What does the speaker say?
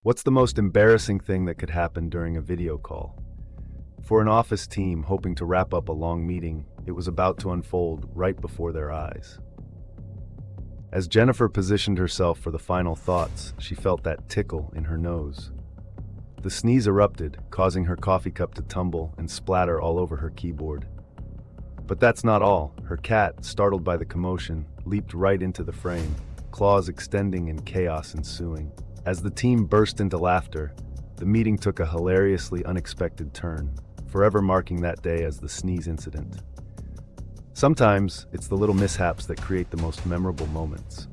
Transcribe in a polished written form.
What's the most embarrassing thing that could happen during a video call? For an office team hoping to wrap up a long meeting, it was about to unfold right before their eyes. As Jennifer positioned herself for the final thoughts, she felt that tickle in her nose. The sneeze erupted, causing her coffee cup to tumble and splatter all over her keyboard. But that's not all. Her cat, startled by the commotion, leaped right into the frame, claws extending and chaos ensuing. As the team burst into laughter, the meeting took a hilariously unexpected turn, forever marking that day as the sneeze incident. Sometimes, it's the little mishaps that create the most memorable moments.